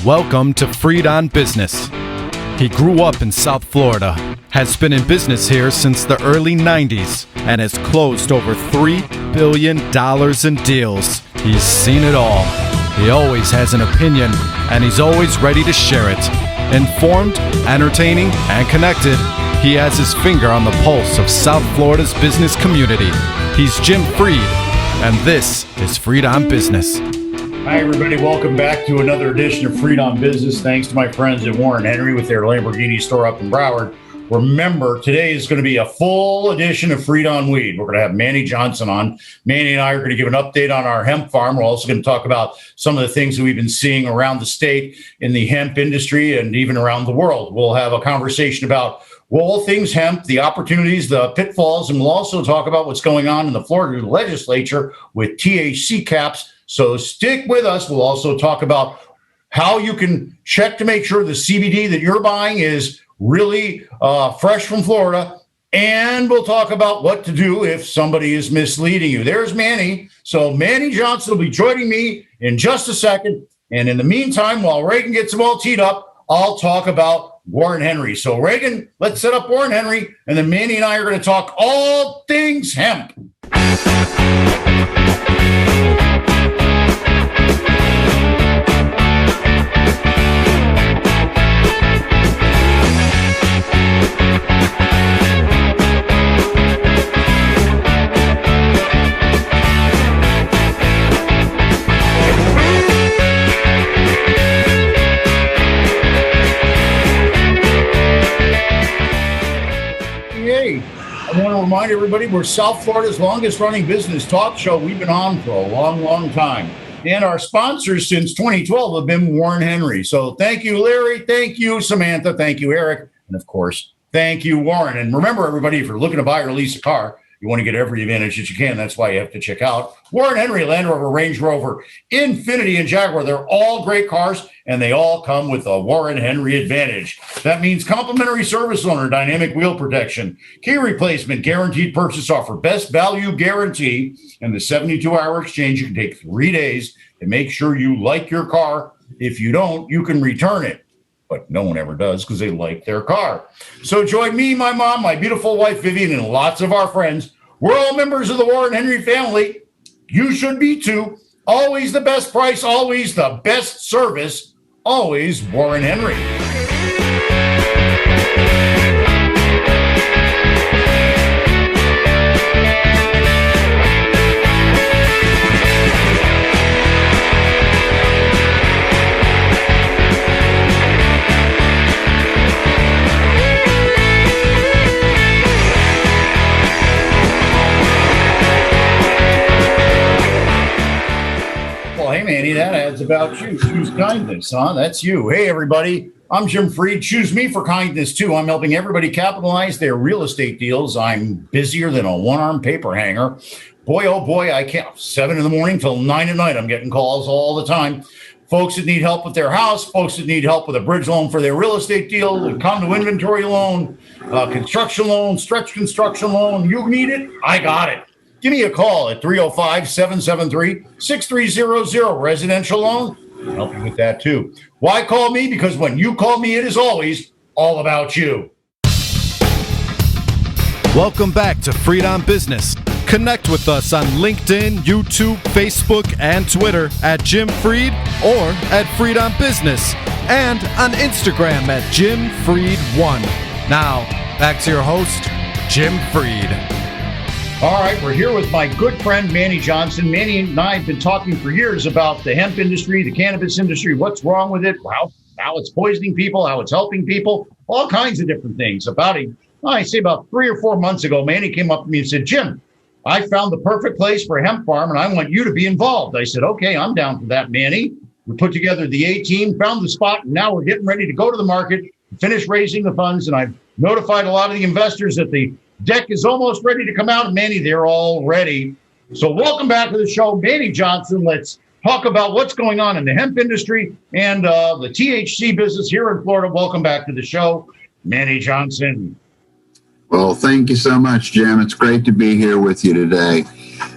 Welcome to Freed on Business. He grew up in South Florida, has been in business here since the early 90s, and has closed over $3 billion in deals. He's seen it all. He always has an opinion, and he's always ready to share it. Informed, entertaining, and connected, he has his finger on the pulse of South Florida's business community. He's Jim Freed, and this is Freed on Business. Hi, everybody. Welcome back to another edition of Freed on Business. Thanks to my friends at Warren Henry with their Lamborghini store up in Broward. Remember, today is going to be a full edition of Freed on Weed. We're going to have Manny Johnson on. Manny and I are going to give an update on our hemp farm. We're also going to talk about some of the things that we've been seeing around the state in the hemp industry and even around the world. We'll have a conversation about all things hemp, the opportunities, the pitfalls, and we'll also talk about what's going on in the Florida legislature with THC caps. So stick with us. We'll also talk about how you can check to make sure the CBD that you're buying is really fresh from Florida. And we'll talk about what to do if somebody is misleading you. There's Manny. So Manny Johnson will be joining me in just a second. And in the meantime, while Reagan gets them all teed up, I'll talk about Warren Henry. So Reagan, let's set up Warren Henry. And then Manny and I are going to talk all things hemp. I want to remind everybody we're South Florida's longest running business talk show. We've been on for a long, long time. And our sponsors since 2012 have been Warren Henry. So thank you, Larry. Thank you, Samantha. Thank you, Eric. And of course, thank you, Warren. And remember, everybody, if you're looking to buy or lease a car, you want to get every advantage that you can. That's why you have to check out Warren Henry, Land Rover, Range Rover, Infiniti, and Jaguar. They're all great cars, and they all come with a Warren Henry advantage. That means complimentary service owner, dynamic wheel protection, key replacement, guaranteed purchase offer, best value guarantee, and the 72-hour exchange. You can take 3 days to make sure you like your car. If you don't, you can return it. But no one ever does because they like their car. So join me, my mom, my beautiful wife, Vivian, and lots of our friends. We're all members of the Warren Henry family. You should be too. Always the best price, always the best service, always Warren Henry. Hey, Manny, that ad's about you. Choose kindness, huh? That's you. Hey, everybody. I'm Jim Freed. Choose me for kindness, too. I'm helping everybody capitalize their real estate deals. I'm busier than a one-arm paper hanger. Boy, oh, boy, I can't. 7 in the morning till 9 at night. I'm getting calls all the time. Folks that need help with their house, folks that need help with a bridge loan for their real estate deal, a condo inventory loan, construction loan, stretch construction loan. You need it? I got it. Give me a call at 305-773-6300. Residential loan, I'll help you with that too. Why call me? Because when you call me, it is always all about you. Welcome back to Freed on Business. Connect with us on LinkedIn, YouTube, Facebook, and Twitter at Jim Freed or at Freed on Business, and on Instagram at Jim Freed1. Now, back to your host, Jim Freed. All right, we're here with my good friend, Manny Johnson. Manny and I have been talking for years about the hemp industry, the cannabis industry, what's wrong with it, how it's poisoning people, how it's helping people, all kinds of different things. About 3 or 4 months ago, Manny came up to me and said, Jim, I found the perfect place for a hemp farm, and I want you to be involved. I said, okay, I'm down for that, Manny. We put together the A team, found the spot, and now we're getting ready to go to the market, finish raising the funds, and I've notified a lot of the investors that the deck is almost ready to come out. And Manny, they're all ready. So welcome back to the show, Manny Johnson. Let's talk about what's going on in the hemp industry and the THC business here in Florida. Welcome back to the show, Manny Johnson. Well, thank you so much, Jim. It's great to be here with you today.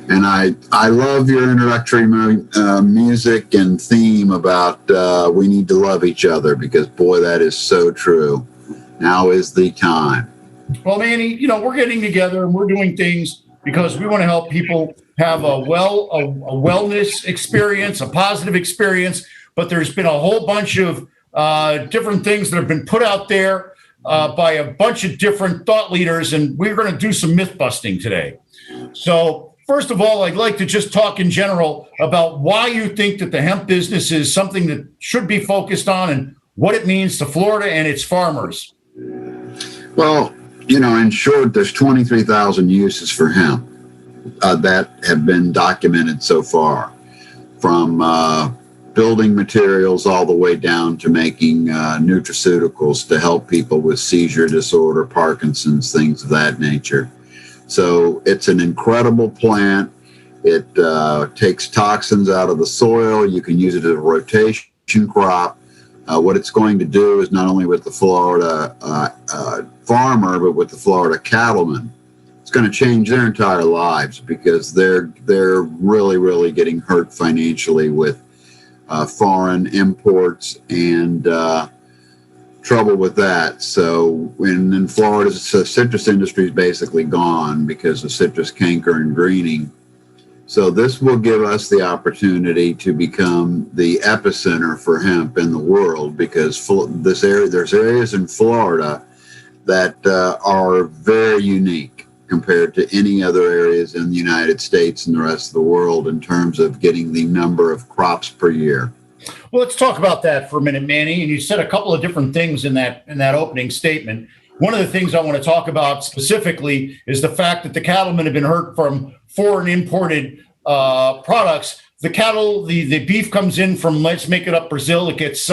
And I love your introductory music and theme about we need to love each other, because, boy, that is so true. Now is the time. Well, Manny, we're getting together and we're doing things because we want to help people have a wellness experience, a positive experience. But there's been a whole bunch of different things that have been put out there by a bunch of different thought leaders, and we're going to do some myth busting today. So, first of all, I'd like to just talk in general about why you think that the hemp business is something that should be focused on and what it means to Florida and its farmers. Well, in short, there's 23,000 uses for hemp that have been documented so far, from building materials all the way down to making nutraceuticals to help people with seizure disorder, Parkinson's, things of that nature. So it's an incredible plant. It takes toxins out of the soil. You can use it as a rotation crop. What it's going to do is not only with the Florida farmer, but with the Florida cattleman, it's going to change their entire lives, because they're really, really getting hurt financially with foreign imports and trouble with that. So in Florida, the citrus industry is basically gone because of citrus canker and greening. So this will give us the opportunity to become the epicenter for hemp in the world, because there's areas in Florida that are very unique compared to any other areas in the United States and the rest of the world in terms of getting the number of crops per year. Well, let's talk about that for a minute, Manny. And you said a couple of different things in that opening statement. One of the things I want to talk about specifically is the fact that the cattlemen have been hurt from foreign imported products. The cattle, the beef comes in from, let's make it up, Brazil. It gets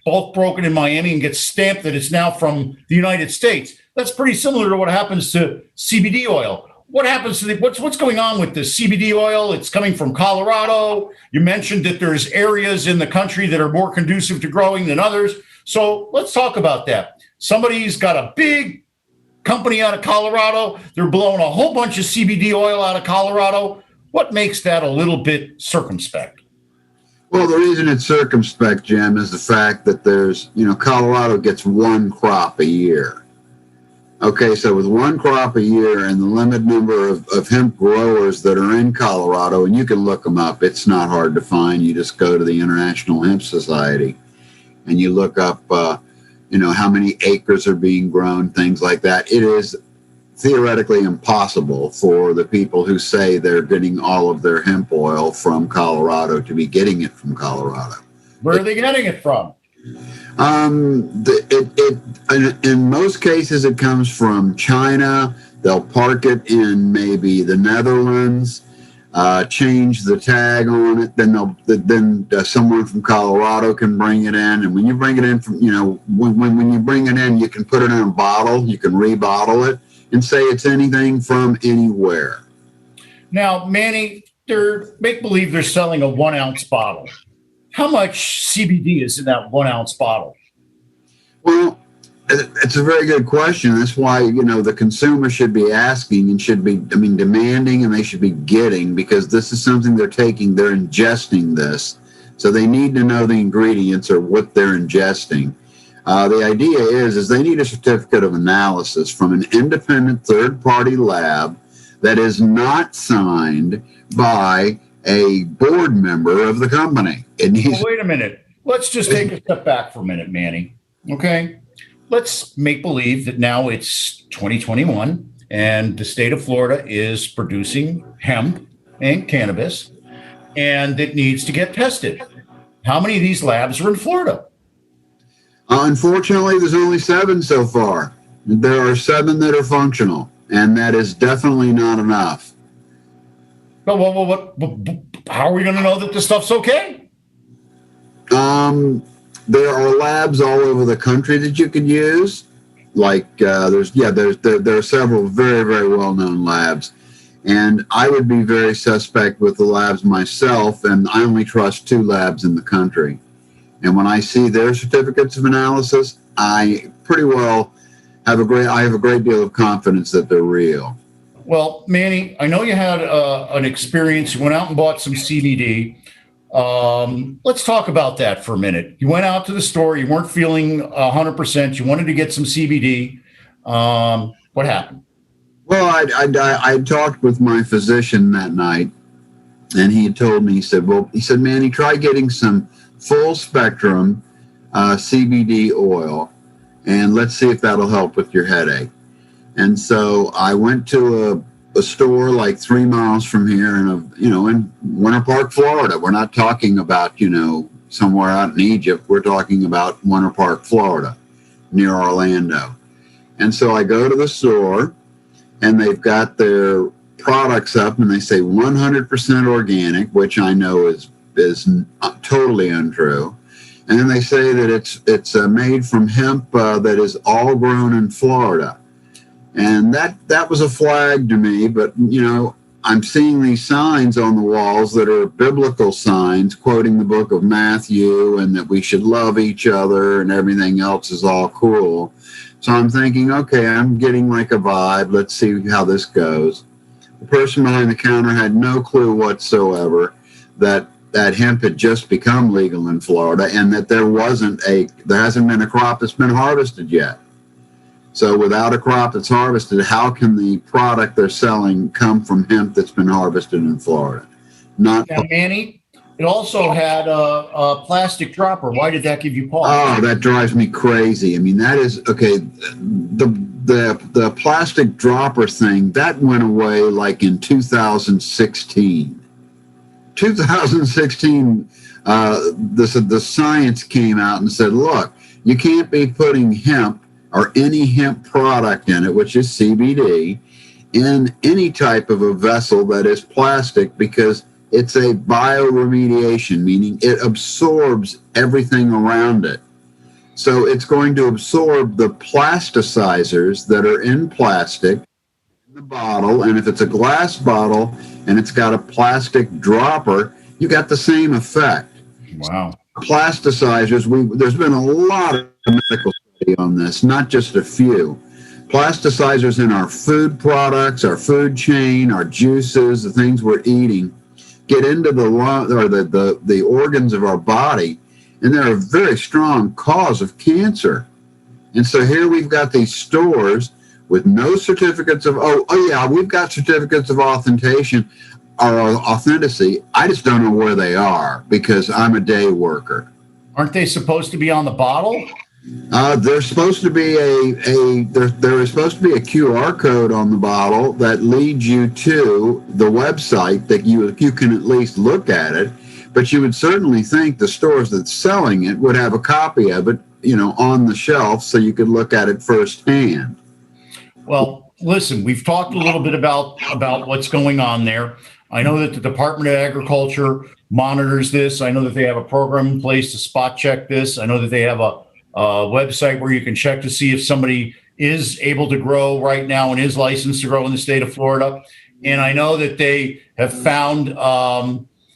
bulk broken in Miami and gets stamped that it's now from the United States. That's pretty similar to what happens to CBD oil. What happens to what's going on with the CBD oil? It's coming from Colorado. You mentioned that there's areas in the country that are more conducive to growing than others. So let's talk about that. Somebody's got a big company out of Colorado. They're blowing a whole bunch of CBD oil out of Colorado. What makes that a little bit circumspect? Well, the reason it's circumspect, Jim, is the fact that Colorado gets one crop a year. Okay, so with one crop a year and the limited number of hemp growers that are in Colorado, and you can look them up, it's not hard to find. You just go to the International Hemp Society and you look up, how many acres are being grown, things like that. It is theoretically impossible for the people who say they're getting all of their hemp oil from Colorado to be getting it from Colorado. Where are they getting it from? In most cases, it comes from China. They'll park it in maybe the Netherlands, change the tag on it. Then someone from Colorado can bring it in. And when you bring it in from, when you bring it in, you can put it in a bottle. You can rebottle it and say it's anything from anywhere. Now, Manny, make believe they're selling a 1 ounce bottle. How much CBD is in that 1 ounce bottle? Well, it's a very good question. That's why, the consumer should be asking and should be, demanding, and they should be getting, because this is something they're taking, they're ingesting this. So they need to know the ingredients or what they're ingesting. The idea is they need a certificate of analysis from an independent third-party lab that is not signed by a board member of the company. Well, wait a minute. Let's just take a step back for a minute, Manny. Okay? Let's make believe that now it's 2021 and the state of Florida is producing hemp and cannabis, and it needs to get tested. How many of these labs are in Florida? Unfortunately, there's only 7 so far. There are 7 that are functional, and that is definitely not enough. Well, how are we going to know that this stuff's okay? There are labs all over the country that you could use. Like there are several very, very well-known labs, and I would be very suspect with the labs myself. And I only trust 2 labs in the country. And when I see their certificates of analysis, I pretty well have a great deal of confidence that they're real. Well, Manny, I know you had an experience. You went out and bought some CBD. Let's talk about that for a minute. You went out to the store. You weren't feeling 100%. You wanted to get some CBD. What happened? Well, I talked with my physician that night, and he had told me, he said, Manny, try getting some full spectrum CBD oil, and let's see if that'll help with your headache. And so I went to a store like 3 miles from here in Winter Park, Florida. We're not talking about, somewhere out in Egypt. We're talking about Winter Park, Florida, near Orlando. And so I go to the store, and they've got their products up, and they say 100% organic, which I know is totally untrue. And then they say that it's made from hemp that is all grown in Florida. And that was a flag to me, but I'm seeing these signs on the walls that are biblical signs quoting the book of Matthew, and that we should love each other and everything else is all cool. So I'm thinking, okay, I'm getting like a vibe. Let's see how this goes. The person behind the counter had no clue whatsoever that hemp had just become legal in Florida, and that there hasn't been a crop that's been harvested yet. So without a crop that's harvested, how can the product they're selling come from hemp that's been harvested in Florida? Now, Manny, it also had a plastic dropper. Why did that give you pause? Oh, that drives me crazy. I mean, that is okay. The plastic dropper thing that went away like in 2016. 2016, the science came out and said, look, you can't be putting hemp or any hemp product in it, which is CBD, in any type of a vessel that is plastic, because it's a bioremediation, meaning it absorbs everything around it. So it's going to absorb the plasticizers that are in plastic in the bottle. And if it's a glass bottle and it's got a plastic dropper, you got the same effect. Wow. Plasticizers, there's been a lot of medical study on this, not just a few. Plasticizers in our food products, our food chain, our juices, the things we're eating, get into the organs of our body, and they're a very strong cause of cancer. And so here we've got these stores with no certificates of, we've got certificates of authentication or authenticity. I just don't know where they are because I'm a day worker. Aren't they supposed to be on the bottle? There's supposed to be there is supposed to be a QR code on the bottle that leads you to the website that you can at least look at it. But you would certainly think the stores that's selling it would have a copy of it, on the shelf so you could look at it firsthand. Well, listen, we've talked a little bit about what's going on there. I know that the Department of Agriculture monitors this. I know that they have a program in place to spot check this. I know that they have a website where you can check to see if somebody is able to grow right now and is licensed to grow in the state of Florida. And I know that they have found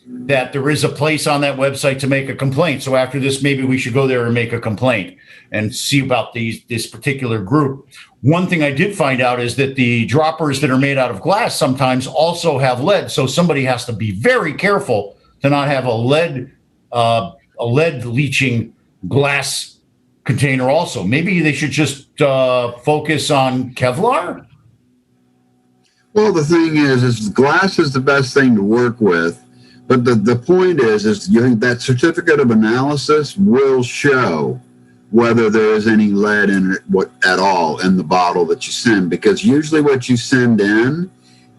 that there is a place on that website to make a complaint. So after this, maybe we should go there and make a complaint and see about this particular group. One thing I did find out is that the droppers that are made out of glass sometimes also have lead. So somebody has to be very careful to not have a lead leaching glass container also. Maybe they should just focus on Kevlar. Well, the thing is glass is the best thing to work with. But the point is that certificate of analysis will show whether there is any lead in it at all in the bottle that you send, because usually what you send in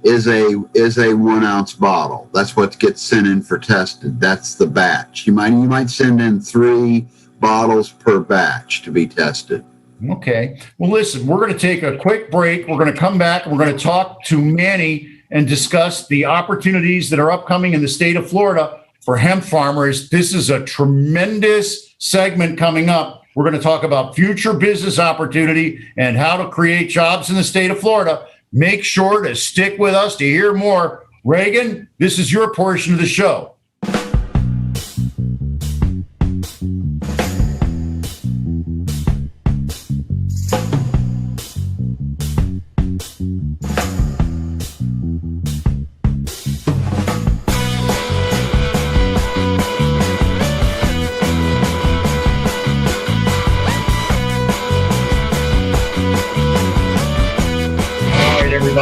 is a 1 ounce bottle. That's what gets sent in for tested. That's the batch. You might send in 3 bottles per batch to be tested. Okay. Well, listen, we're going to take a quick break. We're going to come back and we're going to talk to Manny and discuss the opportunities that are upcoming in the state of Florida for hemp farmers. This is a tremendous segment coming up. We're going to talk about future business opportunity and how to create jobs in the state of Florida. Make sure to stick with us to hear more. Reagan, this is your portion of the show.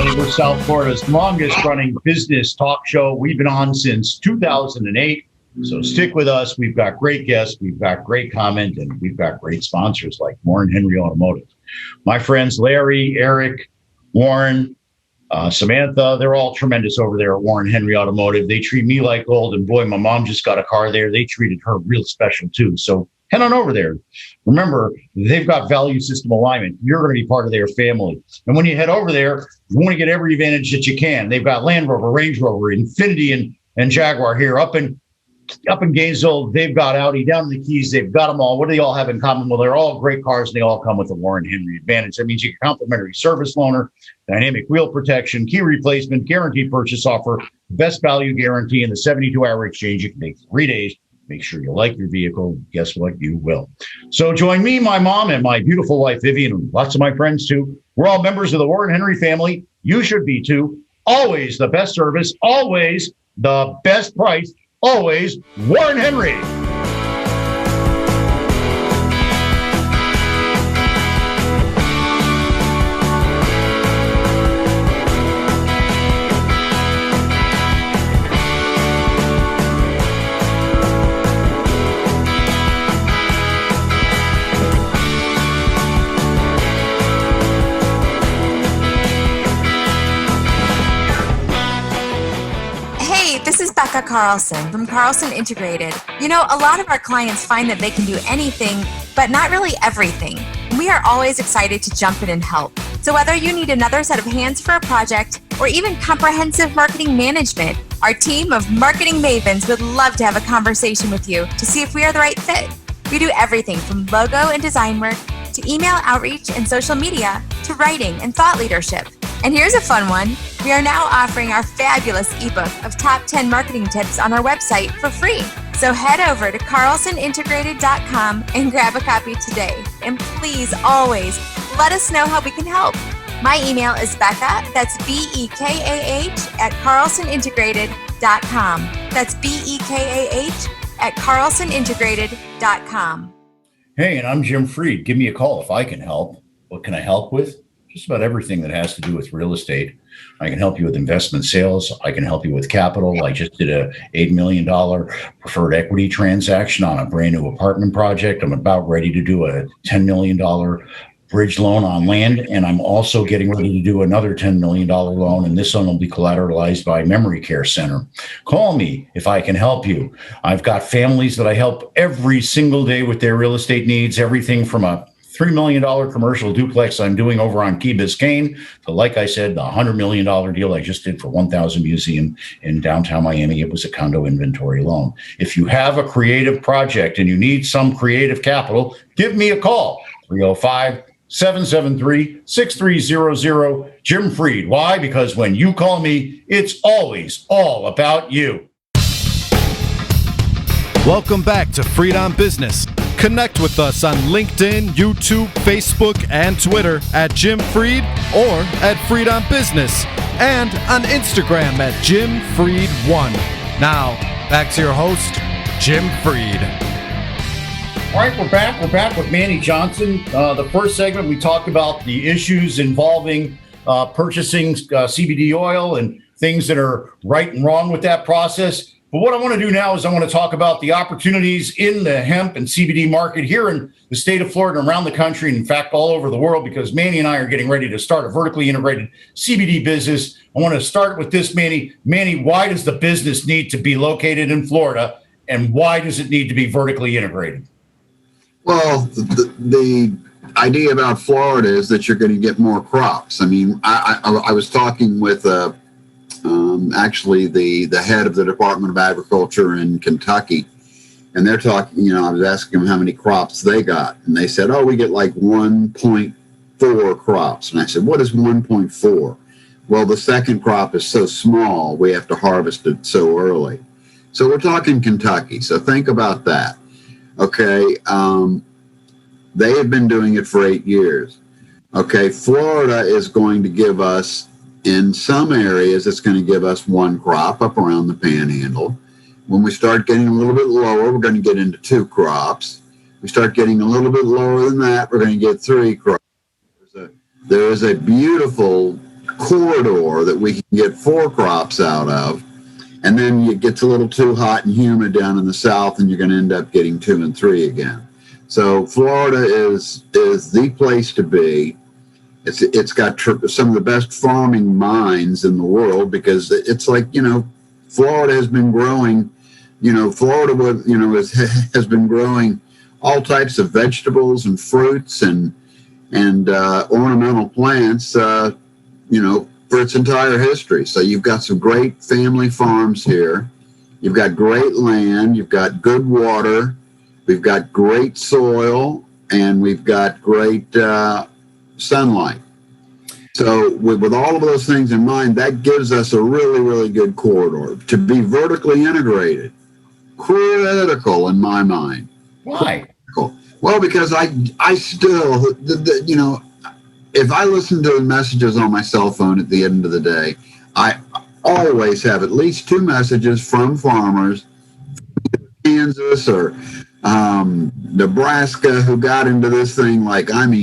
everybody. We're South Florida's longest running business talk show. We've been on since 2008. So stick with us. We've got great guests. We've got great comment, and we've got great sponsors like Warren Henry Automotive. My friends, Larry, Eric, Warren, Samantha, they're all tremendous over there at Warren Henry Automotive. They treat me like gold. And boy, my mom just got a car there. They treated her real special too. So head on over there. Remember, they've got value system alignment. You're going to be part of their family. And when you head over there, you want to get every advantage that you can. They've got Land Rover, Range Rover, Infiniti, and Jaguar here. Up in Gainesville, they've got Audi. Down in the Keys, they've got them all. What do they all have in common? Well, they're all great cars, and they all come with a Warren Henry advantage. That means you get complimentary service loaner, dynamic wheel protection, key replacement, guaranteed purchase offer, best value guarantee, and the 72-hour exchange. You can take 3 days. Make sure you like your vehicle. Guess what? You will. So join me, my mom, and my beautiful wife, Vivian, and lots of my friends, too. We're all members of the Warren Henry family. You should be, too. Always the best service. Always the best price. Always Warren Henry. Becca Carlson from Carlson Integrated. You know, a lot of our clients find that they can do anything, but not really everything. We are always excited to jump in and help. So whether you need another set of hands for a project or even comprehensive marketing management, our team of marketing mavens would love to have a conversation with you to see if we are the right fit. We do everything from logo and design work to email outreach and social media to writing and thought leadership. And here's a fun one. We are now offering our fabulous ebook of top 10 marketing tips on our website for free. So head over to carlsonintegrated.com and grab a copy today. And please always let us know how we can help. My email is Becca, that's BEKAH at carlsonintegrated.com. That's BEKAH at carlsonintegrated.com. Hey, and I'm Jim Freed. Give me a call if I can help. What can I help with? Just about everything that has to do with real estate. I can help you with investment sales. I can help you with capital. I just did a $8 million preferred equity transaction on a brand new apartment project. I'm about ready to do a $10 million bridge loan on land. And I'm also getting ready to do another $10 million loan. And this one will be collateralized by Memory Care Center. Call me if I can help you. I've got families that I help every single day with their real estate needs, everything from a $3 million commercial duplex I'm doing over on Key Biscayne to, like I said, the $100 million deal I just did for 1000 Museum in downtown Miami. It was a condo inventory loan. If you have a creative project and you need some creative capital, give me a call, 305-773-6300. Jim Freed. Why? Because when you call me, it's always all about you. Welcome back to Freed on Business. Connect with us on LinkedIn, YouTube, Facebook, and Twitter at Jim Freed or at Freed on Business, and on Instagram at Jim Freed1. Now, back to your host, Jim Freed. All right, we're back. We're back with Manny Johnson. The first segment, we talked about the issues involving purchasing CBD oil and things that are right and wrong with that process. But what I want to do now is I want to talk about the opportunities in the hemp and CBD market here in the state of Florida and around the country, and in fact, all over the world, because Manny and I are getting ready to start a vertically integrated CBD business. I want to start with this, Manny. Manny, why does the business need to be located in Florida, and why does it need to be vertically integrated? Well, the idea about Florida is that you're going to get more crops. I mean, I was talking with actually the head of the Department of Agriculture in Kentucky, and they're talking, I was asking them how many crops they got, and they said, we get like 1.4 crops. And I said, what is 1.4? Well, the second crop is so small, we have to harvest it so early. So we're talking Kentucky. So think about that. Okay. They have been doing it for 8 years. Okay. Florida is going to give us, in some areas, it's going to give us one crop up around the Panhandle. When we start getting a little bit lower, we're going to get into 2 crops. We start getting a little bit lower than that, we're going to get 3 crops. There is a beautiful corridor that we can get 4 crops out of. And then it gets a little too hot and humid down in the south, and you're going to end up getting 2 and 3 again. So Florida is the place to be. It's got some of the best farming minds in the world, because it's like, Florida has been growing. Florida has been growing all types of vegetables and fruits and ornamental plants, for its entire history. So you've got some great family farms here. You've got great land. You've got good water. We've got great soil, and we've got great sunlight. So with all of those things in mind, that gives us a really, really good corridor to be vertically integrated. Critical in my mind. Why? Critical. Well, because I still, if I listen to the messages on my cell phone at the end of the day, I always have at least 2 messages from farmers, Kansas or Nebraska, who got into this thing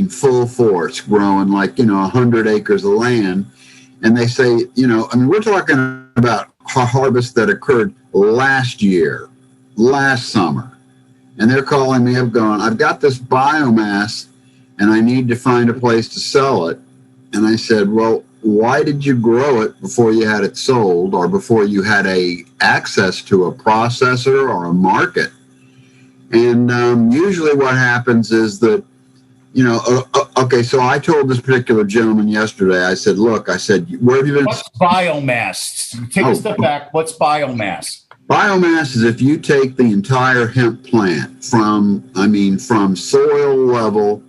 full force, growing 100 acres of land. And they say, we're talking about a harvest that occurred last summer. And they're calling me up going, I've got this biomass and I need to find a place to sell it. And I said, well, why did you grow it before you had it sold, or before you had access to a processor or a market? And usually what happens is that, okay, so I told this particular gentleman yesterday, I said, where have you been? What's biomass? Take a step back. What's biomass? Biomass is if you take the entire hemp plant from soil level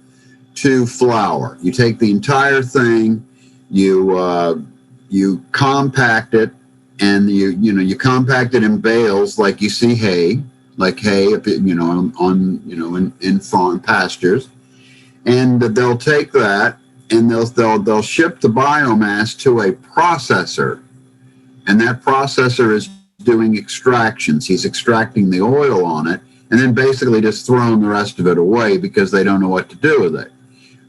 to flower. You take the entire thing, you compact it, and you compact it in bales like you see hay, in farm pastures, and they'll take that and they'll ship the biomass to a processor, and that processor is doing extractions. He's extracting the oil on it, and then basically just throwing the rest of it away because they don't know what to do with it.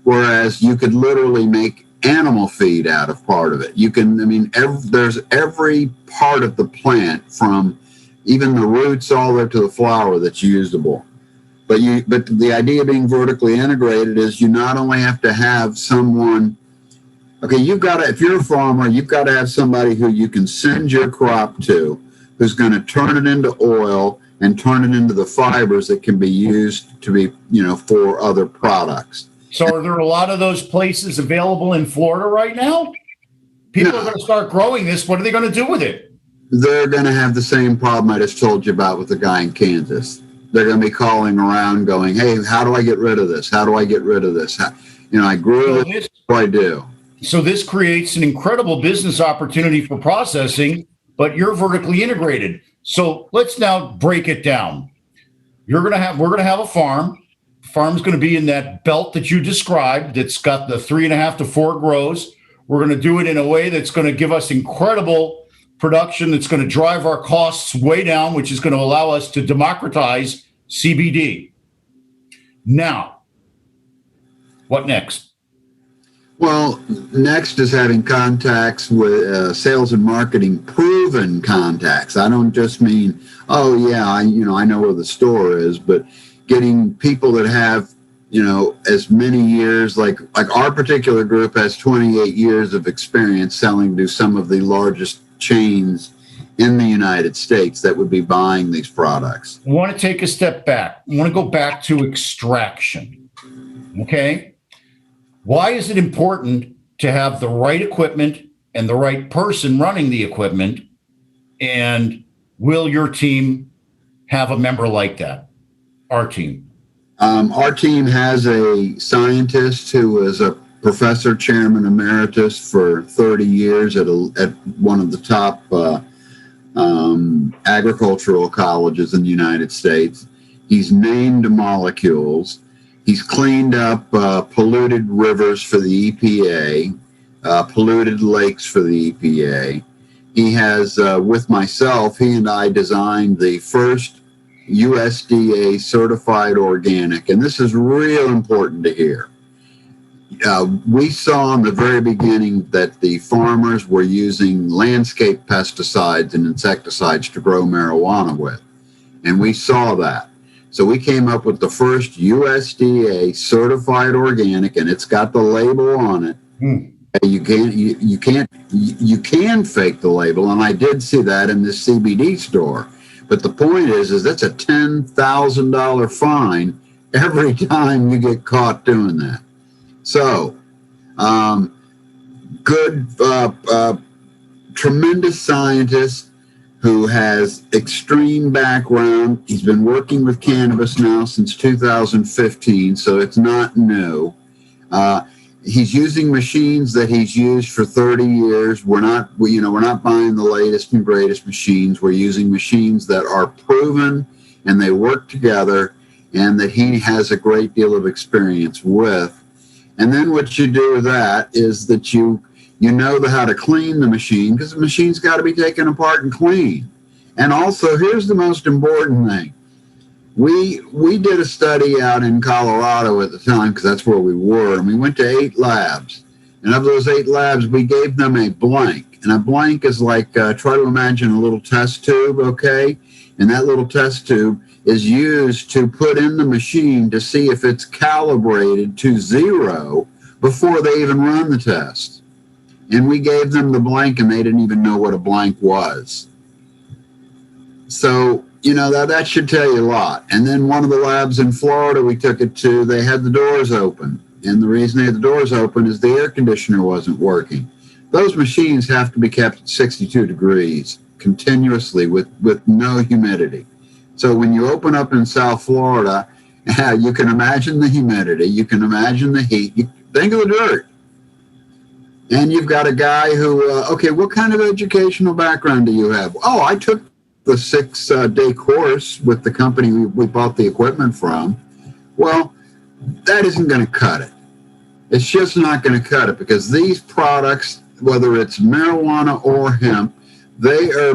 Whereas you could literally make animal feed out of part of it. You can, there's every part of the plant, from even the roots all the way to the flower, that's usable. But the idea of being vertically integrated is you not only have to have someone, if you're a farmer, you've got to have somebody who you can send your crop to, who's going to turn it into oil and turn it into the fibers that can be used to be, for other products. So are there a lot of those places available in Florida right now? People are going to start growing this. What are they going to do with it? They're going to have the same problem I just told you about with the guy in Kansas. They're going to be calling around going, hey, how do I get rid of this? How do I get rid of this? I grew it. What do I do? So this creates an incredible business opportunity for processing, but you're vertically integrated. So let's now break it down. We're going to have a farm. Farm's going to be in that belt that you described that's got the 3.5 to 4 grows. We're going to do it in a way that's going to give us incredible production, that's going to drive our costs way down, which is going to allow us to democratize CBD. Now, what next? Well, next is having contacts with sales and marketing, proven contacts. I don't just mean, I know where the store is, but getting people that have, as many years, like our particular group has 28 years of experience selling to some of the largest chains in the United States that would be buying these products. I want to take a step back. I want to go back to extraction. Okay. Why is it important to have the right equipment and the right person running the equipment? And will your team have a member like that? Our team. Our team has a scientist who is a professor, chairman emeritus for 30 years at one of the top agricultural colleges in the United States. He's named molecules. He's cleaned up polluted rivers for the EPA, polluted lakes for the EPA. He has, with myself, he and I designed the first USDA certified organic, and this is real important to hear. we saw in the very beginning that the farmers were using landscape pesticides and insecticides to grow marijuana with. And we saw that. So we came up with the first USDA certified organic, and it's got the label on it. You can fake the label, and I did see that in this CBD store. But the point is that's a $10,000 fine every time you get caught doing that. So, good, tremendous scientist who has extreme background. He's been working with cannabis now since 2015, so it's not new. He's using machines that he's used for 30 years. We're not buying the latest and greatest machines. We're using machines that are proven and they work together, and that he has a great deal of experience with. And then what you do with that is that you know how to clean the machine, because the machine's got to be taken apart and cleaned. And also, here's the most important thing. We did a study out in Colorado at the time, because that's where we were, and we went to 8 labs. And of those 8 labs, we gave them a blank. And a blank is like, try to imagine a little test tube, okay? And that little test tube is used to put in the machine to see if it's calibrated to 0 before they even run the test. And we gave them the blank, and they didn't even know what a blank was. So, that should tell you a lot. And then one of the labs in Florida we took it to, they had the doors open. And the reason they had the doors open is the air conditioner wasn't working. Those machines have to be kept at 62 degrees continuously with no humidity. So when you open up in South Florida, you can imagine the humidity, you can imagine the heat, you think of the dirt. And you've got a guy who, okay, what kind of educational background do you have? Oh, I took the 6-day course with the company we bought the equipment from. Well, that isn't going to cut it. It's just not going to cut it, because these products, whether it's marijuana or hemp, they are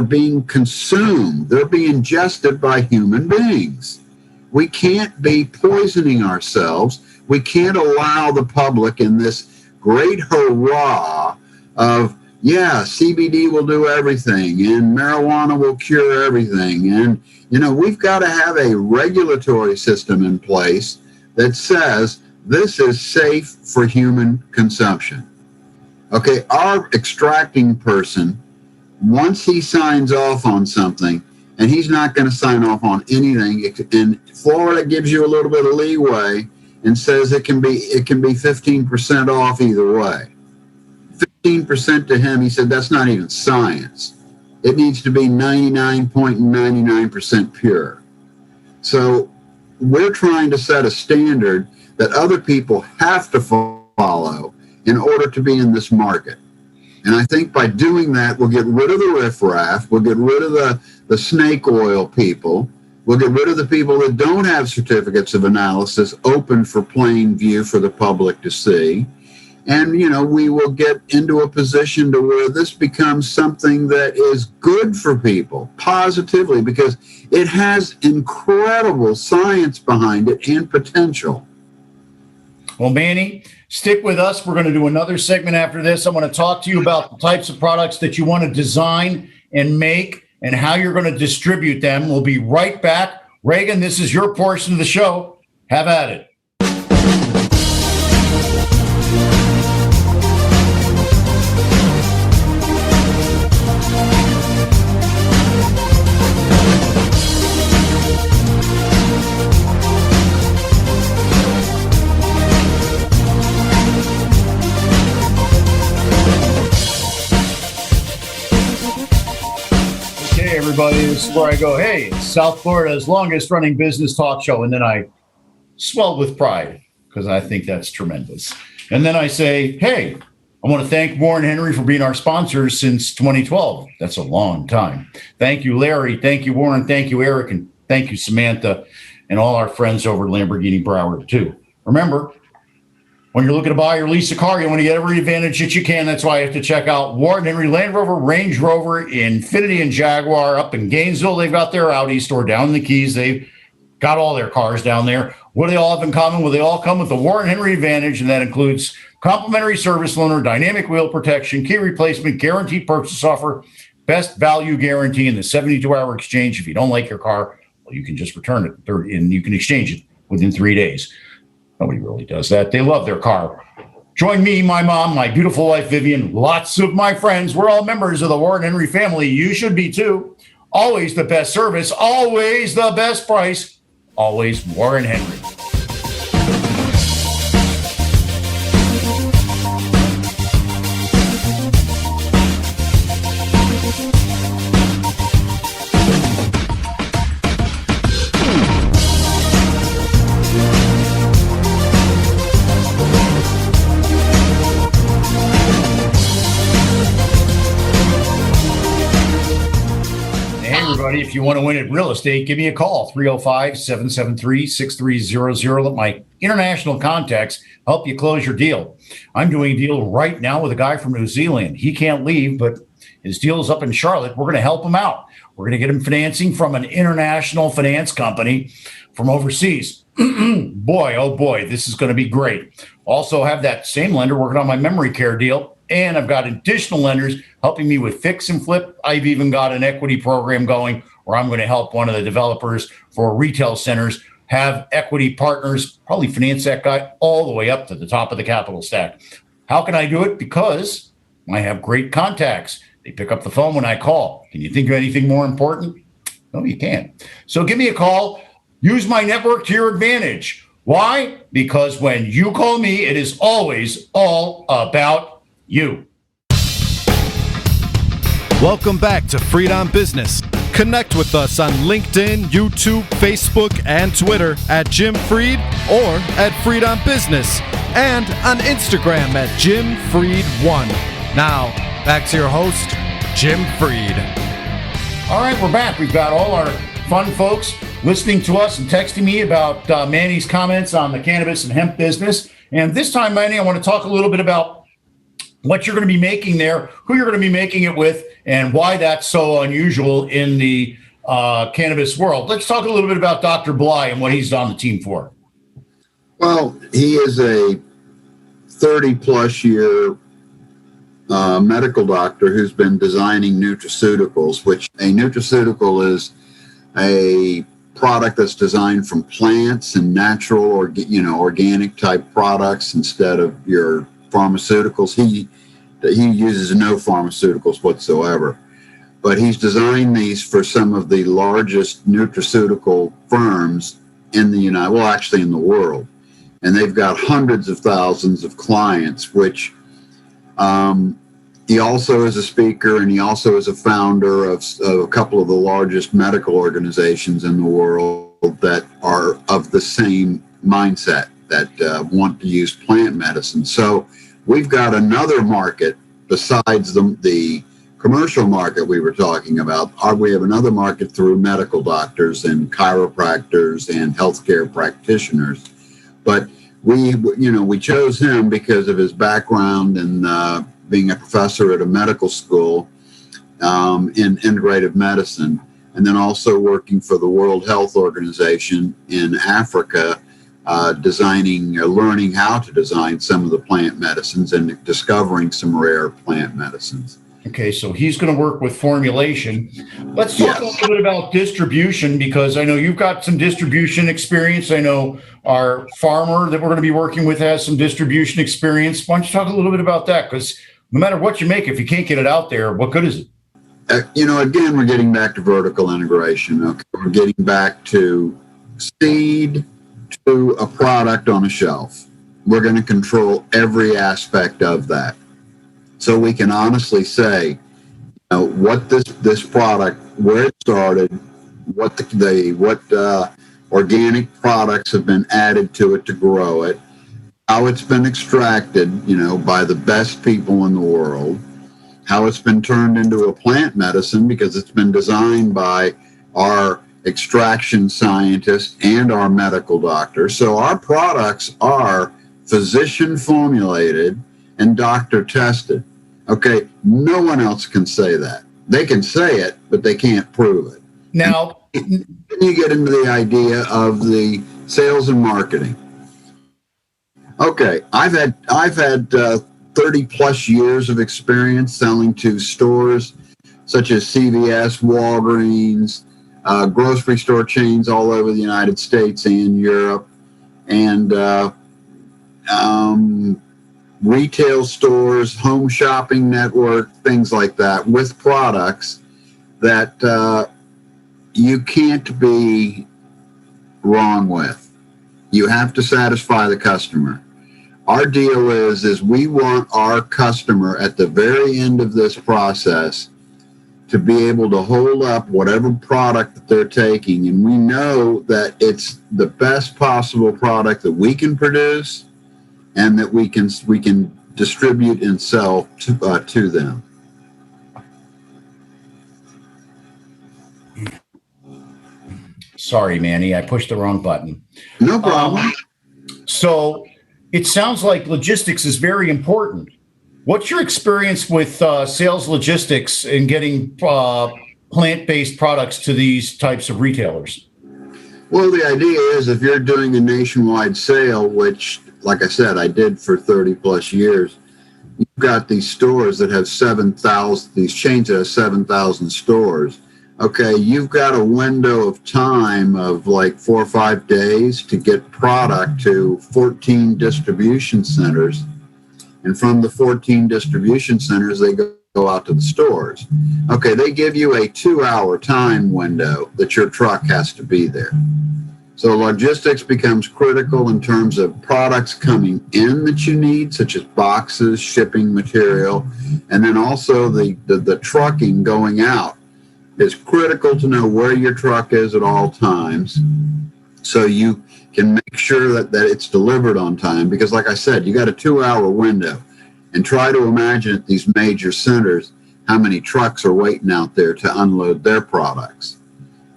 being consumed. They're being ingested by human beings. We can't be poisoning ourselves. We can't allow the public in this great hurrah of, CBD will do everything and marijuana will cure everything. And, we've got to have a regulatory system in place that says this is safe for human consumption. Okay, our extracting person, once he signs off on something, and he's not going to sign off on anything, and Florida gives you a little bit of leeway and says it can be 15% off either way. 15% to him, he said, that's not even science. It needs to be 99.99% pure. So we're trying to set a standard that other people have to follow in order to be in this market. And I think by doing that, we'll get rid of the riffraff, we'll get rid of the snake oil people, we'll get rid of the people that don't have certificates of analysis open for plain view for the public to see. And, we will get into a position to where this becomes something that is good for people positively, because it has incredible science behind it and potential. Well, Manny, stick with us. We're going to do another segment after this. I'm going to talk to you about the types of products that you want to design and make and how you're going to distribute them. We'll be right back. Reagan, this is your portion of the show. Have at it. Everybody, this is where I go, hey, it's South Florida's longest running business talk show. And then I swell with pride because I think that's tremendous. And then I say, hey, I want to thank Warren Henry for being our sponsor since 2012. That's a long time. Thank you, Larry. Thank you, Warren. Thank you, Eric. And thank you, Samantha, and all our friends over at Lamborghini Broward, too. Remember, when you're looking to buy or lease a car, you want to get every advantage that you can. That's why you have to check out Warren Henry Land Rover, Range Rover, Infiniti, and Jaguar up in Gainesville. They've got their Audi store down in the Keys. They've got all their cars down there. What do they all have in common? Well, they all come with the Warren Henry Advantage, and that includes complimentary service loaner, dynamic wheel protection, key replacement, guaranteed purchase offer, best value guarantee, and the 72-hour exchange. If you don't like your car, well, you can just return it, and you can exchange it within 3 days. Nobody really does that. They love their car. Join me, my mom, my beautiful wife, Vivian, lots of my friends. We're all members of the Warren Henry family. You should be too. Always the best service, always the best price, always Warren Henry. If you want to win at real estate, give me a call, 305-773-6300. Let my international contacts help you close your deal. I'm doing a deal right now with a guy from New Zealand. He can't leave, but his deal is up in Charlotte. We're going to help him out. We're going to get him financing from an international finance company from overseas. Boy, oh boy, this is going to be great. Also have that same lender working on my memory care deal. And I've got additional lenders helping me with fix and flip. I've even got an equity program going where I'm going to help one of the developers for retail centers have equity partners, probably finance that guy all the way up to the top of the capital stack. How can I do it? Because I have great contacts. They pick up the phone when I call. Can you think of anything more important? No, you can't. So give me a call. Use my network to your advantage. Why? Because when you call me, it is always all about you. Welcome back to Freed on Business. Connect with us on LinkedIn, YouTube, Facebook, and Twitter at Jim Freed or at Freed on Business, and on Instagram at Jim Freed1. Now, back to your host, Jim Freed. All right, we're back. We've got all our fun folks listening to us and texting me about Manny's comments on the cannabis and hemp business. And this time, Manny, I want to talk a little bit about what you're going to be making there, who you're going to be making it with, and why that's so unusual in the cannabis world. Let's talk a little bit about Dr. Bly and what he's on the team for. Well, he is a 30-plus year medical doctor who's been designing nutraceuticals, which a nutraceutical is a product that's designed from plants and natural or organic type products instead of your pharmaceuticals. He uses no pharmaceuticals whatsoever, but he's designed these for some of the largest nutraceutical firms in the in the world, and they've got hundreds of thousands of clients. Which he also is a speaker, and he also is a founder of a couple of the largest medical organizations in the world that are of the same mindset, that want to use plant medicine. So we've got another market besides the commercial market we were talking about. We have another market through medical doctors and chiropractors and healthcare practitioners. But we chose him because of his background in being a professor at a medical school in integrative medicine, and then also working for the World Health Organization in Africa, learning how to design some of the plant medicines and discovering some rare plant medicines. Okay, so he's going to work with formulation. Let's talk a little bit about distribution, because I know you've got some distribution experience. I know our farmer that we're going to be working with has some distribution experience. Why don't you talk a little bit about that? Because no matter what you make, if you can't get it out there, what good is it? Again, we're getting back to vertical integration. Okay, we're getting back to seed to a product on a shelf. We're going to control every aspect of that, so we can honestly say, what this product, where it started, what organic products have been added to it to grow it, how it's been extracted, by the best people in the world, how it's been turned into a plant medicine because it's been designed by our extraction scientists and our medical doctors. So our products are physician formulated and doctor tested. Okay, no one else can say that. They can say it, but they can't prove it. Now, then you get into the idea of the sales and marketing. Okay, I've had 30 plus years of experience selling to stores such as CVS, Walgreens, grocery store chains all over the United States and Europe, and retail stores, home shopping network, things like that, with products that you can't be wrong with. You have to satisfy the customer. Our deal is we want our customer at the very end of this process to be able to hold up whatever product that they're taking, and we know that it's the best possible product that we can produce and that we can distribute and sell to them. Sorry, Manny, I pushed the wrong button. No problem. So it sounds like logistics is very important. What's your experience with sales logistics and getting plant-based products to these types of retailers? Well, the idea is if you're doing a nationwide sale, which, like I said, I did for 30 plus years, you've got these stores that have 7,000, these chains that have 7,000 stores. Okay, you've got a window of time of like 4 or 5 days to get product to 14 distribution centers. And from the 14 distribution centers, they go out to the stores. Okay, they give you a 2-hour time window that your truck has to be there. So logistics becomes critical in terms of products coming in that you need, such as boxes, shipping material, and then also the trucking going out. It's critical to know where your truck is at all times so you can make sure that it's delivered on time. Because like I said, you got a 2-hour window, and try to imagine at these major centers how many trucks are waiting out there to unload their products.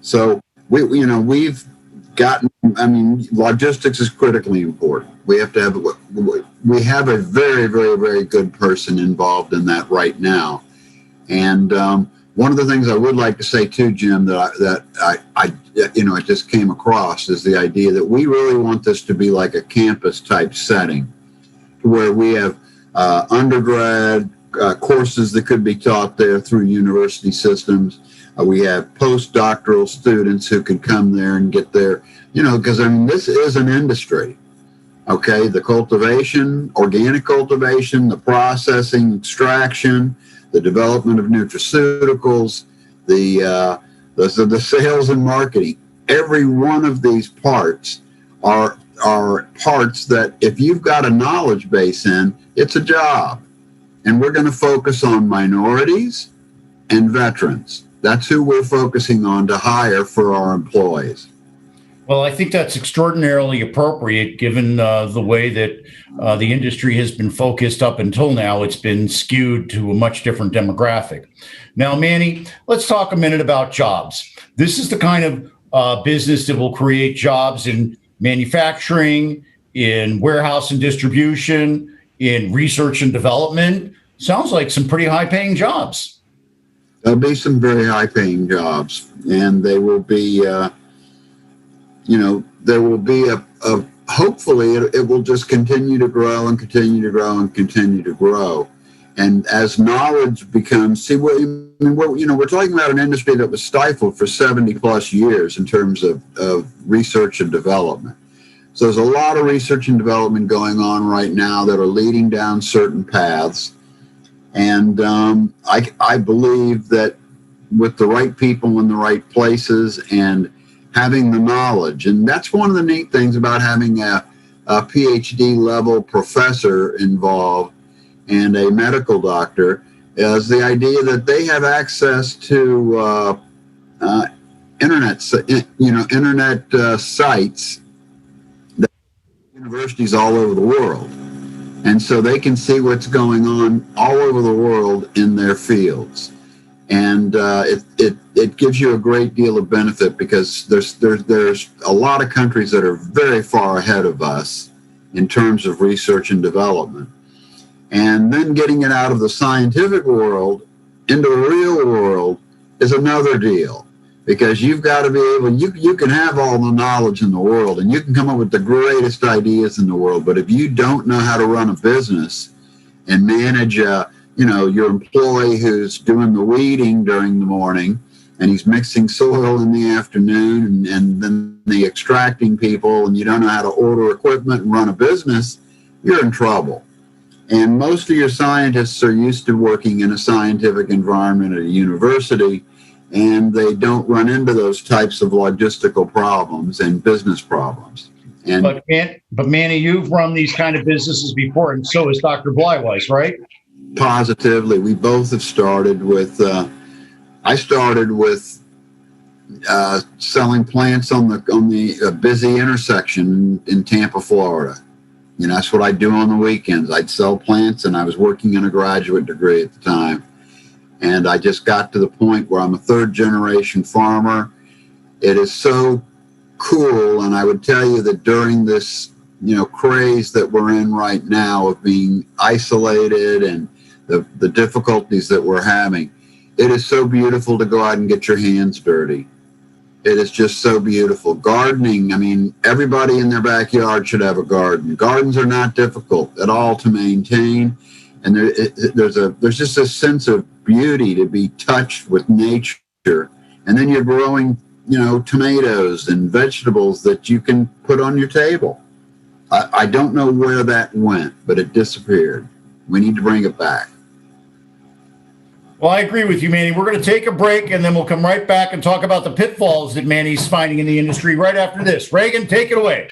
So we've gotten, logistics is critically important. We have a very, very, very good person involved in that right now. And one of the things I would like to say too, Jim, that I just came across is the idea that we really want this to be like a campus type setting, where we have undergrad courses that could be taught there through university systems. We have postdoctoral students who could come there and get their, because this is an industry. Okay, the cultivation, organic cultivation, the processing, extraction, the development of nutraceuticals, the sales and marketing. Every one of these parts are parts that if you've got a knowledge base in, it's a job. And we're going to focus on minorities and veterans. That's who we're focusing on to hire for our employees. Well, I think that's extraordinarily appropriate given the way that the industry has been focused up until now. It's been skewed to a much different demographic. Now, Manny, let's talk a minute about jobs. This is the kind of business that will create jobs in manufacturing, in warehouse and distribution, in research and development. Sounds like some pretty high-paying jobs. There'll be some very high-paying jobs, and they will be, there will be hopefully it will just continue to grow and continue to grow and continue to grow. And as knowledge becomes, we're talking about an industry that was stifled for 70 plus years in terms of research and development. So there's a lot of research and development going on right now that are leading down certain paths. And I believe that with the right people in the right places and having the knowledge, and that's one of the neat things about having a PhD level professor involved and a medical doctor, is the idea that they have access to internet sites, that universities all over the world. And so they can see what's going on all over the world in their fields. And it gives you a great deal of benefit because there's a lot of countries that are very far ahead of us in terms of research and development. And then getting it out of the scientific world into the real world is another deal. because you've got to be able, you can have all the knowledge in the world and you can come up with the greatest ideas in the world, but if you don't know how to run a business and manage your employee who's doing the weeding during the morning and he's mixing soil in the afternoon and then the extracting people, and you don't know how to order equipment and run a business, you're in trouble. And most of your scientists are used to working in a scientific environment at a university, and they don't run into those types of logistical problems and business problems. And but Manny, you've run these kind of businesses before, and so has Dr. Bleiweiss, right? Positively, we both have started with. I started with selling plants on the busy intersection in Tampa, Florida. That's what I do on the weekends. I'd sell plants, and I was working in a graduate degree at the time. And I just got to the point where I'm a third generation farmer. It is so cool. And I would tell you that during this, craze that we're in right now of being isolated and the difficulties that we're having, it is so beautiful to go out and get your hands dirty. It is just so beautiful. Gardening, everybody in their backyard should have a garden. Gardens are not difficult at all to maintain. And there's just a sense of beauty to be touched with nature. And then you're growing, tomatoes and vegetables that you can put on your table. I don't know where that went, but it disappeared. We need to bring it back. Well, I agree with you, Manny. We're going to take a break, and then we'll come right back and talk about the pitfalls that Manny's finding in the industry right after this. Reagan, take it away.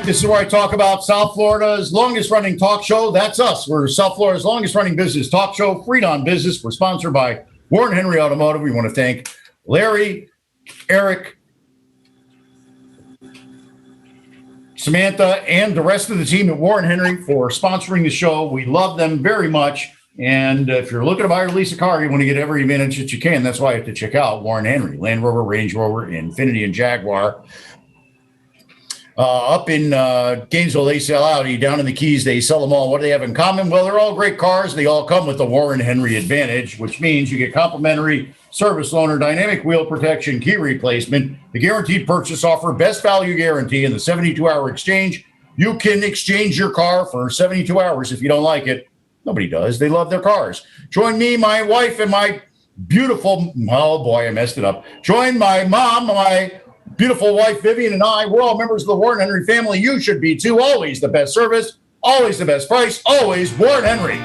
This is where I talk about South Florida's longest running talk show. That's us. We're South Florida's longest running business talk show, Freed on Business. We're sponsored by Warren Henry Automotive. We want to thank Larry, Eric, Samantha, and the rest of the team at Warren Henry for sponsoring the show. We love them very much. And if you're looking to buy or lease a car, you want to get every advantage that you can. That's why you have to check out Warren Henry, Land Rover, Range Rover, Infiniti, and Jaguar. Up in Gainesville, they sell Audi. Down in the Keys, they sell them all. What do they have in common? Well, they're all great cars. They all come with the Warren Henry Advantage, which means you get complimentary service loaner, dynamic wheel protection, key replacement, the guaranteed purchase offer, best value guarantee, and the 72-hour exchange. You can exchange your car for 72 hours if you don't like it. Nobody does. They love their cars. Join me, my wife, and my beautiful, oh boy, I messed it up. Join my mom, my beautiful wife, Vivian, and I. We're all members of the Warren Henry family. You should be too. Always the best service, always the best price, always Warren Henry.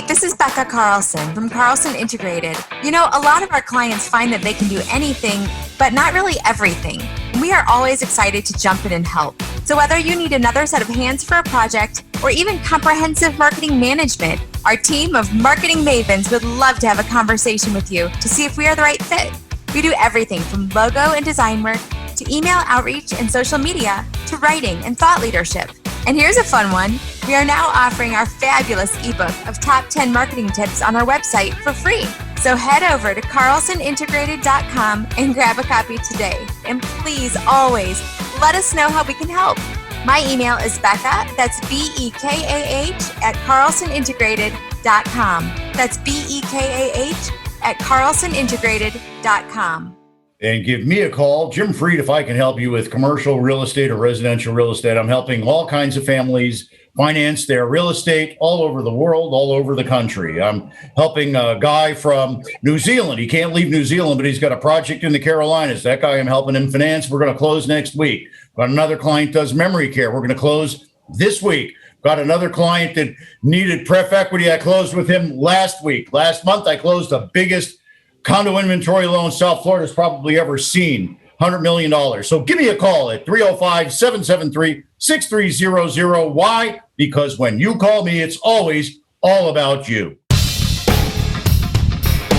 This is Becca Carlson from Carlson Integrated. A lot of our clients find that they can do anything, but not really everything. We are always excited to jump in and help. So whether you need another set of hands for a project or even comprehensive marketing management, our team of marketing mavens would love to have a conversation with you to see if we are the right fit. We do everything from logo and design work to email outreach and social media to writing and thought leadership. And here's a fun one. We are now offering our fabulous ebook of top 10 marketing tips on our website for free. So head over to carlsonintegrated.com and grab a copy today. And please always let us know how we can help. My email is Becca, that's BEKAH at carlsonintegrated.com. That's BEKAH at carlsonintegrated.com. And give me a call, Jim Freed, if I can help you with commercial real estate or residential real estate. I'm helping all kinds of families finance their real estate all over the world, all over the country. I'm helping a guy from New Zealand. He can't leave New Zealand, but he's got a project in the Carolinas. That guy, I'm helping him finance. We're going to close next week. But another client does memory care. We're going to close this week. Got another client that needed pref equity. I closed with him last week. Last month, I closed the biggest condo inventory loan South Florida's probably ever seen, $100 million. So give me a call at 305-773-6300. Why? Because when you call me, it's always all about you.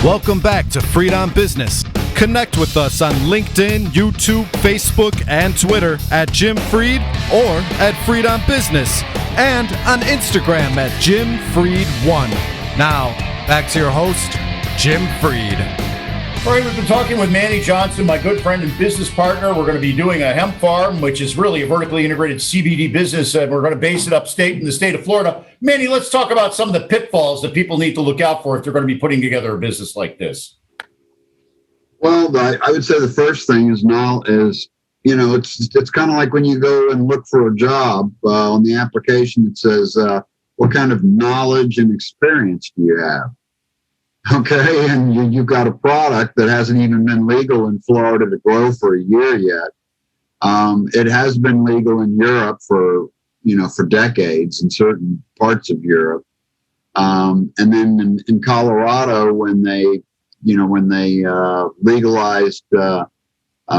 Welcome back to Freed on Business. Connect with us on LinkedIn, YouTube, Facebook, and Twitter at Jim Freed or at Freed on Business, and on Instagram at Jim Freed1. Now, back to your host, Jim Freed. All right, we've been talking with Manny Johnson, my good friend and business partner. We're going to be doing a hemp farm, which is really a vertically integrated CBD business, and we're going to base it upstate in the state of Florida. Manny, let's talk about some of the pitfalls that people need to look out for if they're going to be putting together a business like this. Well, I would say the first thing is it's kind of like when you go and look for a job on the application. It says, what kind of knowledge and experience do you have? Okay, and you've got a product that hasn't even been legal in Florida to grow for a year yet. It has been legal in Europe for decades in certain parts of Europe. And then in Colorado, when they legalized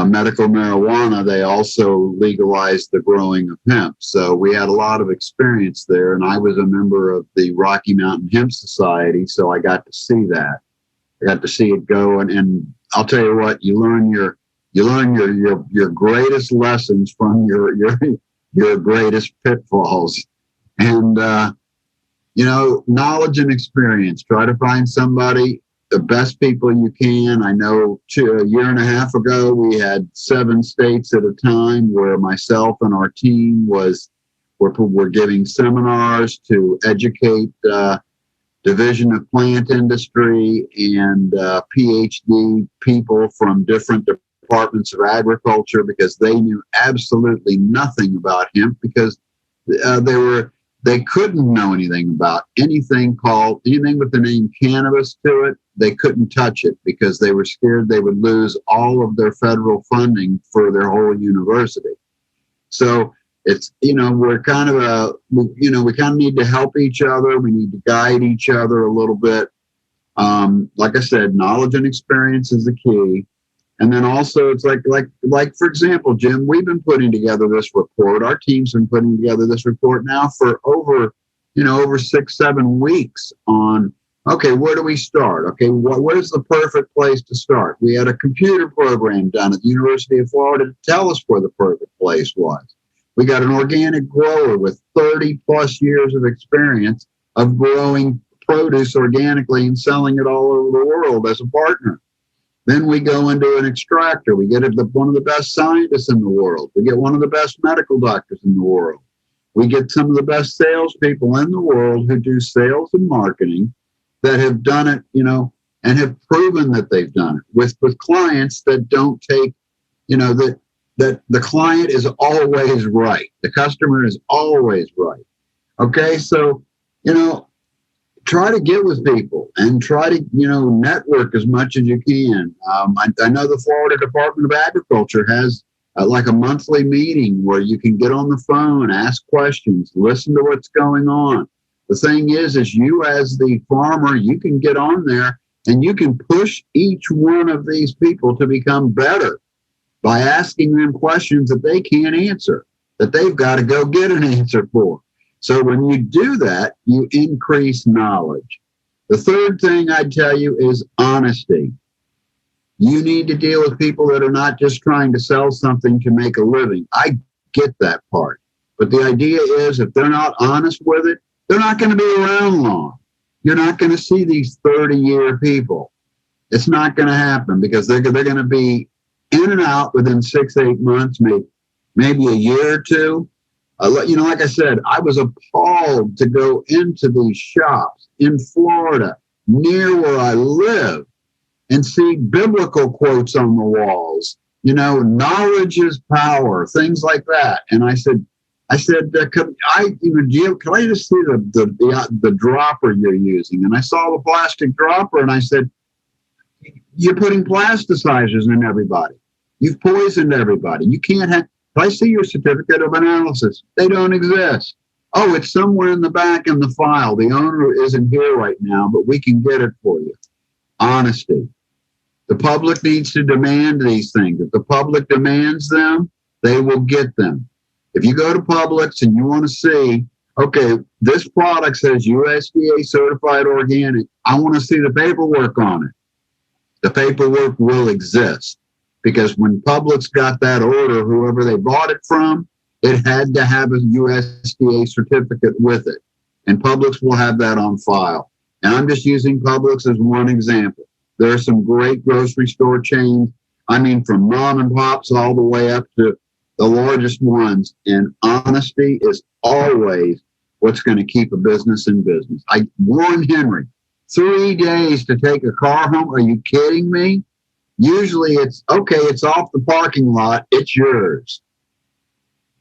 medical marijuana, they also legalized the growing of hemp. So we had a lot of experience there, and I was a member of the Rocky Mountain Hemp Society, so I got to see that. I got to see it go, and I'll tell you what, you learn your greatest lessons from your greatest pitfalls, and knowledge and experience. Try to find somebody, the best people you can. I know a year and a half ago, we had 7 states at a time where myself and our team were giving seminars to educate Division of Plant Industry and PhD people from different departments of agriculture, because they knew absolutely nothing about hemp, because they couldn't know anything about anything with the name cannabis to it. They couldn't touch it because they were scared they would lose all of their federal funding for their whole university. So it's, we're kind of we kind of need to help each other. We need to guide each other a little bit. Like I said, knowledge and experience is the key. And then also it's like, for example, Jim, we've been putting together this report. Our team's been putting together this report now for over 6-7 weeks on, okay, where do we start? Okay, what is the perfect place to start? We had a computer program done at the University of Florida to tell us where the perfect place was. We got an organic grower with 30 plus years of experience of growing produce organically and selling it all over the world as a partner. Then we go into an extractor. We get one of the best scientists in the world. We get one of the best medical doctors in the world. We get some of the best salespeople in the world who do sales and marketing that have done it, and have proven that they've done it with clients that don't take, that the client is always right. The customer is always right. Okay, so, try to get with people and try to, network as much as you can. I know the Florida Department of Agriculture has like a monthly meeting where you can get on the phone, ask questions, listen to what's going on. The thing is you as the farmer, you can get on there and you can push each one of these people to become better by asking them questions that they can't answer, that they've got to go get an answer for. So when you do that, you increase knowledge. The third thing I'd tell you is honesty. You need to deal with people that are not just trying to sell something to make a living. I get that part. But the idea is if they're not honest with it, they're not going to be around long. You're not going to see these 30-year people. It's not going to happen because they're going to be in and out within 6-8 months, maybe a year or two. Like I said, I was appalled to go into these shops in Florida near where I live and see biblical quotes on the walls, knowledge is power, things like that. And I said, can I just see the dropper you're using? And I saw the plastic dropper and I said, you're putting plasticizers in everybody. You've poisoned everybody. You can't have, I see your certificate of analysis. They don't exist. Oh, it's somewhere in the back in the file. The owner isn't here right now, but we can get it for you. Honesty. The public needs to demand these things. If the public demands them, they will get them. If you go to Publix and you want to see, okay, this product says USDA certified organic, I want to see the paperwork on it. The paperwork will exist because when Publix got that order, whoever they bought it from, it had to have a USDA certificate with it. And Publix will have that on file. And I'm just using Publix as one example. There are some great grocery store chains. I mean, from mom and pops all the way up to the largest ones. And honesty is always what's going to keep a business in business. I warned Henry, 3 days to take a car home. Are you kidding me? Usually it's, okay, it's off the parking lot. It's yours.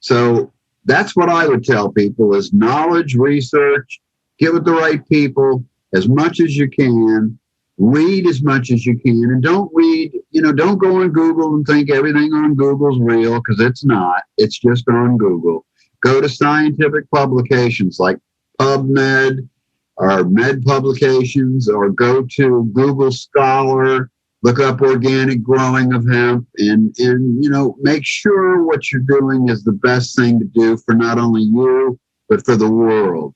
So that's what I would tell people is knowledge, research, get with the right people as much as you can. Read as much as you can, and don't read, don't go on Google and think everything on Google's real, because it's not. It's just on Google. Go to scientific publications like PubMed or Med Publications, or go to Google Scholar, look up organic growing of hemp, and make sure what you're doing is the best thing to do for not only you, but for the world.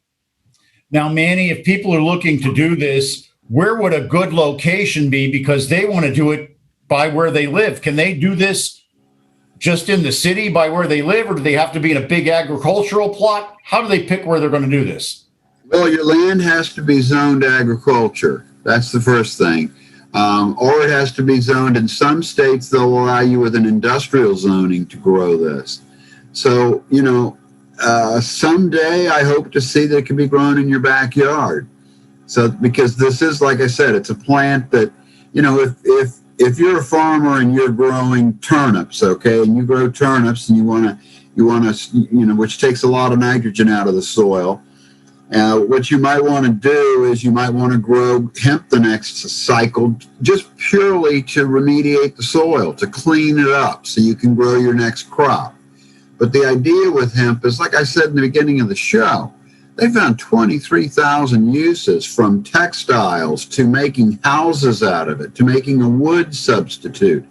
Now, Manny, if people are looking to do this, where would a good location be? Because they want to do it by where they live. Can they do this just in the city by where they live, or do they have to be in a big agricultural plot? How do they pick where they're going to do this? Well, your land has to be zoned agriculture. That's the first thing. Or it has to be zoned. In some states, they'll allow you with an industrial zoning to grow this. So, someday I hope to see that it can be grown in your backyard. So, because this is, like I said, it's a plant that, if you're a farmer and you're growing turnips, okay, and you grow turnips and you want to, which takes a lot of nitrogen out of the soil. What you might want to do is you might want to grow hemp the next cycle just purely to remediate the soil, to clean it up so you can grow your next crop. But the idea with hemp is, like I said in the beginning of the show, they found 23,000 uses, from textiles to making houses out of it, to making a wood substitute.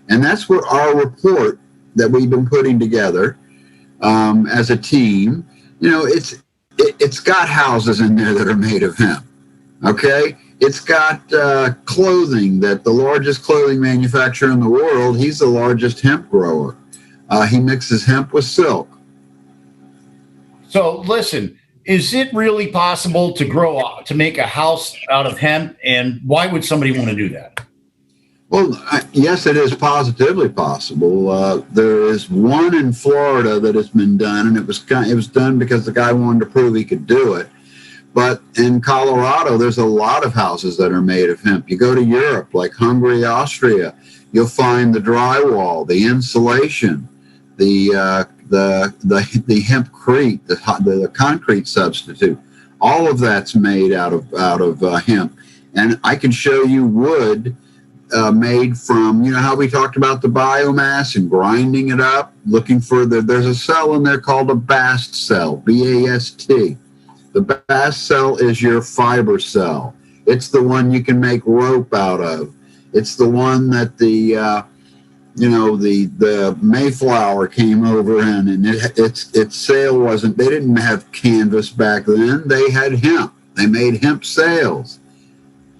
And that's what our report that we've been putting together as a team, it's got houses in there that are made of hemp, okay? It's got clothing that the largest clothing manufacturer in the world, he's the largest hemp grower. He mixes hemp with silk. So listen, is it really possible to make a house out of hemp? And why would somebody want to do that? Well, yes, it is positively possible. There is one in Florida that has been done, and it was done because the guy wanted to prove he could do it. But in Colorado, there's a lot of houses that are made of hemp. You go to Europe, like Hungary, Austria, you'll find the drywall, the insulation, the hempcrete, the concrete substitute. All of that's made out of hemp, and I can show you wood made from, how we talked about the biomass and grinding it up, looking for there's a cell in there called a bast cell, B-A-S-T. The bast cell is your fiber cell. It's the one you can make rope out of. It's the one that the Mayflower came over in, and its sail wasn't, they didn't have canvas back then. They had hemp. They made hemp sails.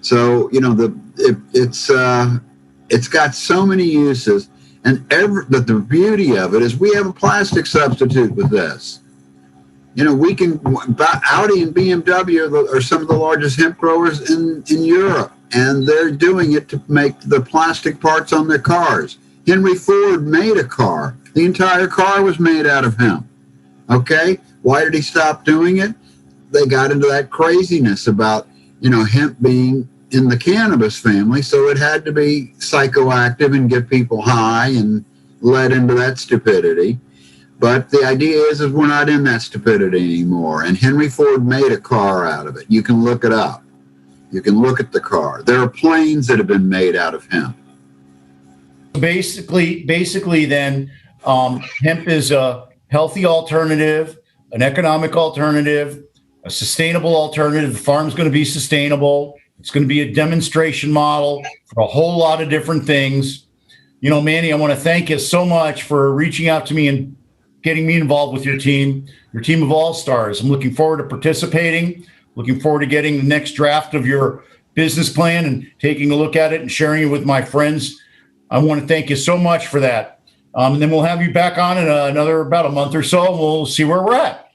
So, it's got so many uses, but the beauty of it is we have a plastic substitute with this. We can, Audi and BMW are some of the largest hemp growers in Europe, and they're doing it to make the plastic parts on their cars. Henry Ford made a car. The entire car was made out of hemp. Okay? Why did he stop doing it? They got into that craziness about, hemp being in the cannabis family, so it had to be psychoactive and get people high, and led into that stupidity. But the idea is we're not in that stupidity anymore. And Henry Ford made a car out of it. You can look it up. You can look at the car. There are planes that have been made out of hemp. Basically, then, hemp is a healthy alternative an economic alternative, a sustainable alternative. The farm's going to be sustainable. It's going to be a demonstration model for a whole lot of different things. You know, Manny, I want to thank you so much for reaching out to me and getting me involved with your team of all-stars. I'm looking forward to participating, looking forward to getting the next draft of your business plan and taking a look at it and sharing it with my friends. I want to thank you so much for that. And then we'll have you back on in another about a month or so. We'll see where we're at.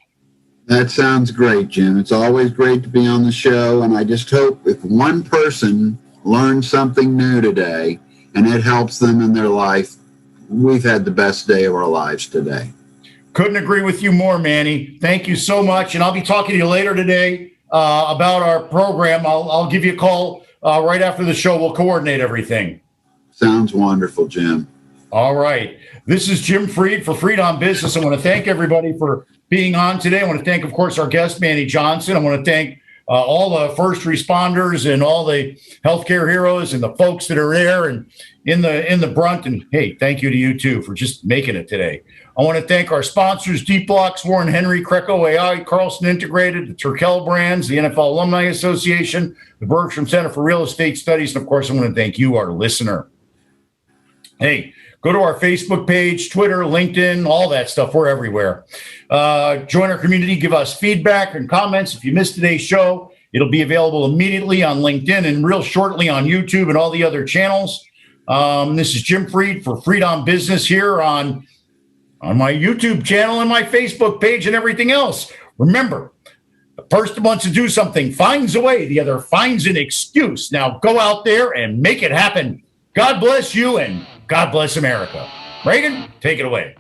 That sounds great, Jim. It's always great to be on the show, and I just hope if one person learns something new today and it helps them in their life, we've had the best day of our lives today. Couldn't agree with you more, Manny. Thank you so much, and I'll be talking to you later today about our program. I'll give you a call right after the show. We'll coordinate everything. Sounds wonderful, Jim. All right. This is Jim Freed for Freed on Business. I want to thank everybody for being on today. I want to thank, of course, our guest, Manny Johnson. I want to thank all the first responders and all the healthcare heroes and the folks that are there and in the brunt. And hey, thank you to you too for just making it today. I want to thank our sponsors, Deep Blocks, Warren Henry, Creco AI, Carlson Integrated, the Turkel Brands, the NFL Alumni Association, the Bergstrom Center for Real Estate Studies. And of course, I want to thank you, our listener. Hey, go to our Facebook page, Twitter, LinkedIn, all that stuff. We're everywhere. Join our community. Give us feedback and comments. If you missed today's show, it'll be available immediately on LinkedIn and real shortly on YouTube and all the other channels. This is Jim Freed for Freed on Business here on my YouTube channel and my Facebook page and everything else. Remember, the person who wants to do something finds a way. The other finds an excuse. Now go out there and make it happen. God bless you and God bless America. Reagan, take it away.